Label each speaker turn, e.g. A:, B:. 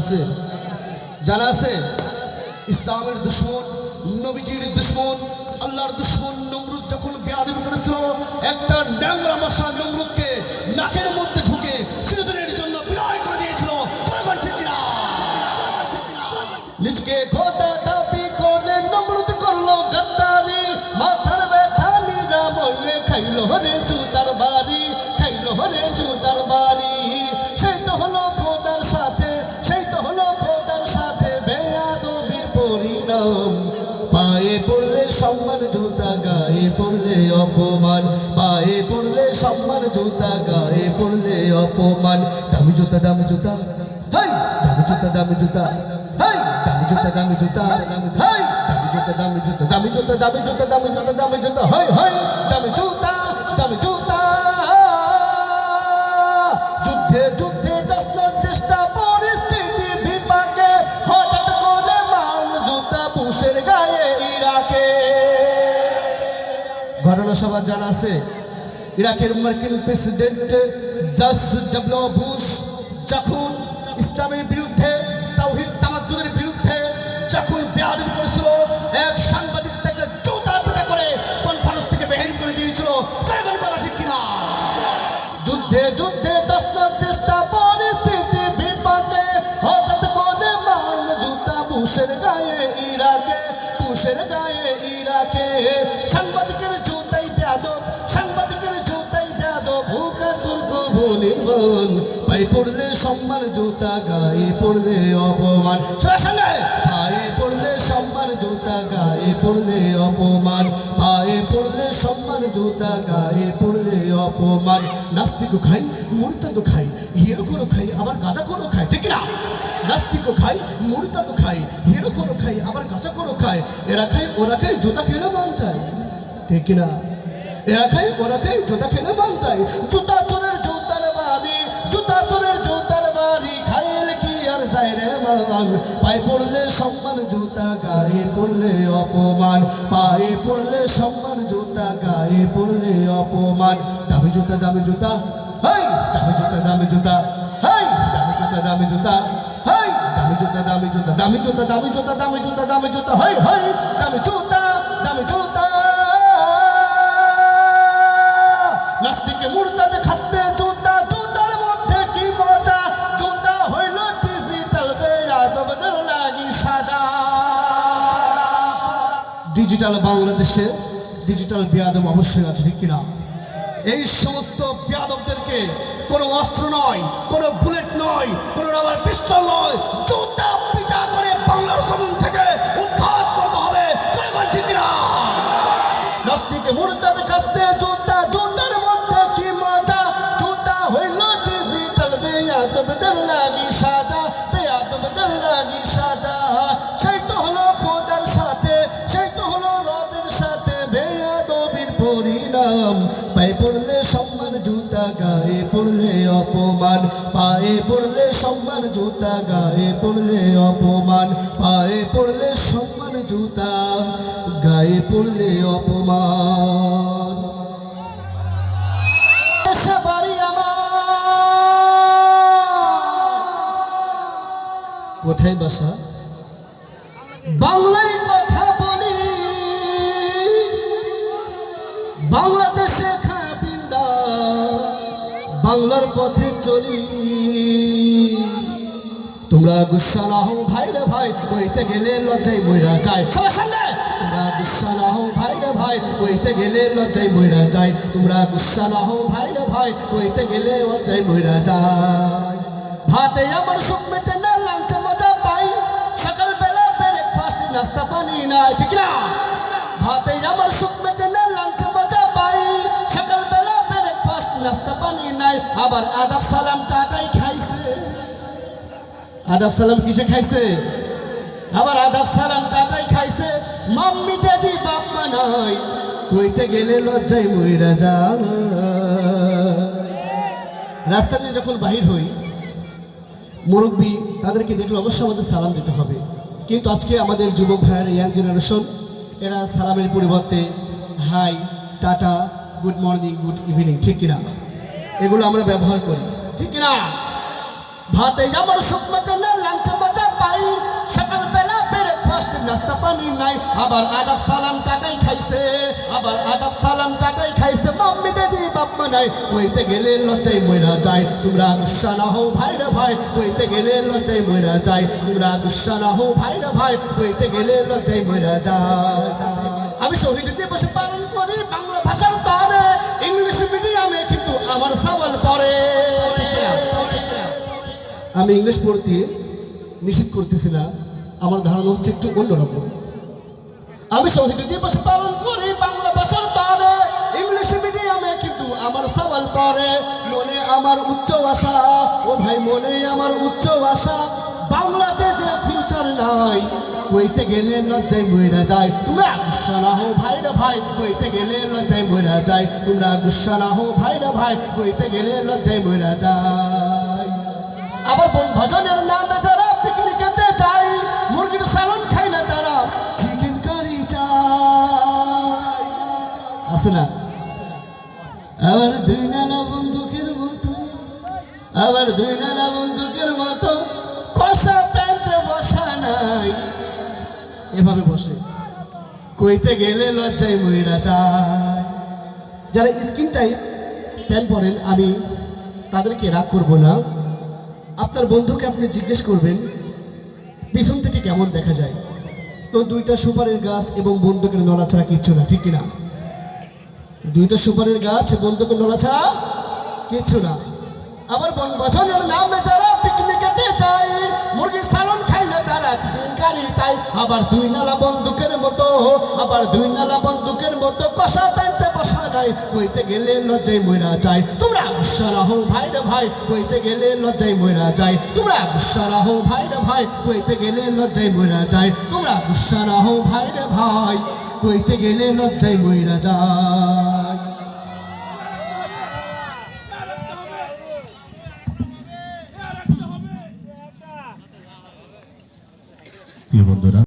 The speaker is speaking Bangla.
A: আছে? জানা আছে? ইসলামের দুশ্মন, নবীজির দুশ্মন, আল্লাহর দুশ্মন নমরুদ যখন বেয়াদবি করেছিল, একটা ন্যাংরা মশা নমরুদকে নাকের মধ্যে ঢুকে চিরদিনের জন্য বিদায় করে দিয়েছিল। নিজকে খোদা দাবি করে নমরুদ করলো গাদ্দারি, মাথার ব্যথা নিরাময়ে খাইলো হরে জুতার বাড়ি, খাইলো হরে জুতার বাড়ি। সেই তো হলো খোদার সাথে, সেই তো হলো খোদার সাথে বেয়াদবির পরিণাম। পায়ে পড়লে সম্মান জুতা, গায়ে পড়লে অপমান, পায়ে পড়লে সম্মান জুতা, গায়ে পড়লে অপমান। দামি জুতা, দামি জুতা, হাই দামি জুতা, দামি জুতা, হাই দামি জুতা, দামি জুতা, হাই দামি জুতা, দামি জুতা, দামি জুতা, দামি জুতা, দামি জুতা, দামি জুতা, হাই হাই দামি জুতা, দামি জুতা। যুদ্ধে যুদ্ধে দশটার চেষ্টা, পরিস্থিতি বিপাকে হঠাৎ করে মারল জুতা বুশের গায়ে ইরাকে। ঘটনা সবার জানা আছে। ইরাকের মার্কিন প্রেসিডেন্ট জর্জ ডব্লিউ বুশ যখন ইসলামের বিরুদ্ধে, তাওহীদ তামাদ্দুনের বিরুদ্ধে যখন বেয়াদবি করেছিল, এক সাংবাদিক তাকে জুতা পিটা করে কনফারেন্স থেকে বের করে দিয়েছিল। জনগণ কথা ঠিক কিনা? যুদ্ধে যুদ্ধে দশটার চেষ্টা, পরিস্থিতি বিপাকে হঠাৎ করে মারল জুতা বুশের গায়ে ইরাকে, বুশের গায়ে ইরাকে। সাংবাদিকের জুতাই বেয়াদব, সাংবাদিকের জুতাই বেয়াদব, ভুকা তুর্ক বলির বল। পায়ে পড়লে সম্মান জুতা, গায়ে পড়লে অপমান। সঙ্গে পায়ে পড়লে সম্মান জুতা, গায়ে পড়লে অপমান, পায়ে পড়লে সম্মান জুতা, গায়ে পড়লে অপমান। নাস্তিকও খাই, মুরতাদও খাই, হিরোখোরও খাই, আবার গাঁজাখোরও খাই, ঠিক না? নাস্তিকও খাই, মুরতাদও খাই, হিরোখোরও খাই, আবার গাঁজাখোরও খাই। এরা খায় ওরা খায়, জুতা খেলে মান চায়, ঠিক না? এরা খায় ওরা খায়, জুতা খেলে মান চায়। জুতা চোরের জুতার বাড়ি, জুতা চোরের জুতার বাড়ি, খাইলে কি আর যায় রে মান। পায়ে পড়লে সম্মান জুতা, গায়ে পড়লে অপমান, পায়ে পড়লে সম্মান জুতা, গায়ে পড়লে অপমান। দামি জুতা, দামি জুতা, হাই দামি জুতা, দামি জুতা, হাই দামি জুতা, দামি জুতা, হাই দামি জুতা, দামি জুতা, দামি জুতা, দামি জুতা, দামি জুতা, দামি জুতা, হাই হাই দামি জুতা, দামি জুতা। নাস্তিকে মুরতাদে খাচ্ছে জুতা, জুতার মধ্যে কি মজা, জুতা হইল ডিজিটাল বেয়াদবদের লাগি সাজা। ডিজিটাল বাংলাদেশে ডিজিটাল বেয়াদব অবশ্যই আছে, ঠিক কিনা? এই সমস্ত বেয়াদবদেরকে কোনো অস্ত্র নয়, কোনো বুলেট নয়, কোনো রাবার পিস্তল নয়, জুতা পিটা করে বাংলার জমিন থেকে উদ্ধার করতে হবে, ঠিক কিনা? নাস্তিকে মুরতাদে খাচ্ছে জুতা, জুতার মধ্যে কি মজা, জুতা হইল ডিজিটাল বেয়াদবদের লাগি সাজা, বেয়াদবদের লাগি সাজা। সেই তো হলো খোদার সাথে, সেই তো হলো রবের সাথে বেয়াদবির পরিণাম। পায়ে পড়লে সম্মান জুতা, গায়ে পড়লে অপমান, পায়ে পড়লে সম্মান জুতা, গায়ে পড়লে অপমান, পায়ে পড়লে সম্মান জুতা, গায়ে পড়লে অপমান। বাড়ি আমার কোথায় বাসা? বাংলায় কথা বলি, বাংলাদেশে খায় বিন্দাস, বাংলার পথে চলি। তোমরা গুসা না হও ভাই রে ভাই, কইতে গেলে লজ্জায় মইরা যায়। সবার সঙ্গে তোমরা গুসা না হও ভাই রে ভাই, কইতে গেলে লজ্জায় মইরা যায়। তোমরা গুসা না হও ভাই রে ভাই, কইতে গেলে লজ্জায় মইরা যায়। ভাতে আমার সুখ মেটে না, লাঞ্চে মজা পাই, সকালবেলা ব্রেকফাস্ট নাস্তা পানি নাই, ঠিক না? ভাতে আমার সুখ মেটে না, লাঞ্চে মজা পাই, সকালবেলা ব্রেকফাস্ট নাস্তা পানি নাই। আবার আদাব সালাম টাটাই খাইছে, আদাব সালাম কিসে খাইছে? আবার আদাব সালাম টাটাই খাইছে। মাম্মি ড্যাডি বাপ মা নাই, কইতে গেলে লজ্জায় মইরা যায়। রাস্তা দিয়ে যখন বাহির হই, মুরব্বী তাদেরকে দেখলে অবশ্যই আমাদের সালাম দিতে হবে। কিন্তু আজকে আমাদের যুবক ভাইয়ের ইয়াং জেনারেশন, এরা সালামের পরিবর্তে hi, tata, good morning, good evening, ঠিক কিনা? এগুলো আমরা ব্যবহার করি, ঠিক কিনা? ভাতে আমার সুখ মেটে না, লাঞ্চে নাই, আবার আদাব সালাম টাকাই খাইছে, আবার আদাব সালাম টাকাই খাইছে, মাম্মি দাদি বাপ্পা নাই, কইতে গেলে লজ্জায় মইরা যায়, তোমরা গুসা না হও ভাইরা ভাই, কইতে গেলে লজ্জায় মইরা যায়, তোমরা গুসা না হও ভাইরা ভাই, কইতে গেলে লজ্জায় মইরা যায়। আমি শহীদ দিবস পালন করি বাংলা ভাষার তরে, ইংলিশ মিডিয়ামে কিন্তু আমার সওয়াল পড়ে। আমি ইংলিশ পড়তে নিষেধ করতেছি না, আমার ধারণা হচ্ছে একটু অন্যরকম। আমি শহীদ দিবস পালন করি বাংলা ভাষার তরে, ইংলিশ মিডিয়ামে কিন্তু আমার সওয়াল পড়ে। মনে আমার উচ্চ আশা, ও ভাই মনে আমার উচ্চ আশা, বাংলাতে যে ফিউচার নাই, কইতে গেলে লজ্জায় মইরা যায়, তোমরা গুসা না হও ভাইরা ভাই, কইতে গেলে লজ্জায় মইরা যায়, তোমরা গুসা না হও ভাইরা ভাই, কইতে গেলে লজ্জায় মইরা যায়। আবার বনভোজনের নামে যারা পিকনিকেতে যায়, মুরগির সালন খায় না তারা, চিকেন কারি চায়, আছে না? আবার দুই নানা বন্দুকের মতো, আবার দুই নানা বন্দুকের মতো, কষা প্যান্টে বসা নাই, এভাবে বসে, কইতে গেলে লজ্জায় মইরা যায়। যারা স্কিন টাইপ প্যান্ট পরেন, আমি তাদেরকে রাগ করব না। আপনার বন্ধুকে আপনি জিজ্ঞেস করবেন পিছন থেকে কেমন দেখা যায়, তো দুইটা সুপারির গাছ এবং বন্দুকের নলা ছাড়া কিচ্ছু না, ঠিক কিনা? দুইটা সুপারির গাছ বন্দুকের নলা ছাড়া কিচ্ছু না। আবার বনভোজনের নামে যারা পিকনিকেতে যায়, মুরগির সালন খায় না তারা, চিকেন কারি চায়, আবার দুই নালা বন্দুকের মতো, আবার দুই নালা বন্দুকের মতো, কষা প্যান্টে বসা নাই, কইতে গেলে লজ্জায় মইরা যায়, তোমরা গুসা না হও ভাইরে ভাই, কইতে গেলে লজ্জায় মইরা যায়, তোমরা গুসা না হও ভাইরে ভাই, কইতে গেলে লজ্জায় মইরা যায়, তোমরা গুসা না হও ভাইরে ভাই, কইতে গেলে লজ্জায় মইরা যায়।
B: প্রিয় বন্ধুরা।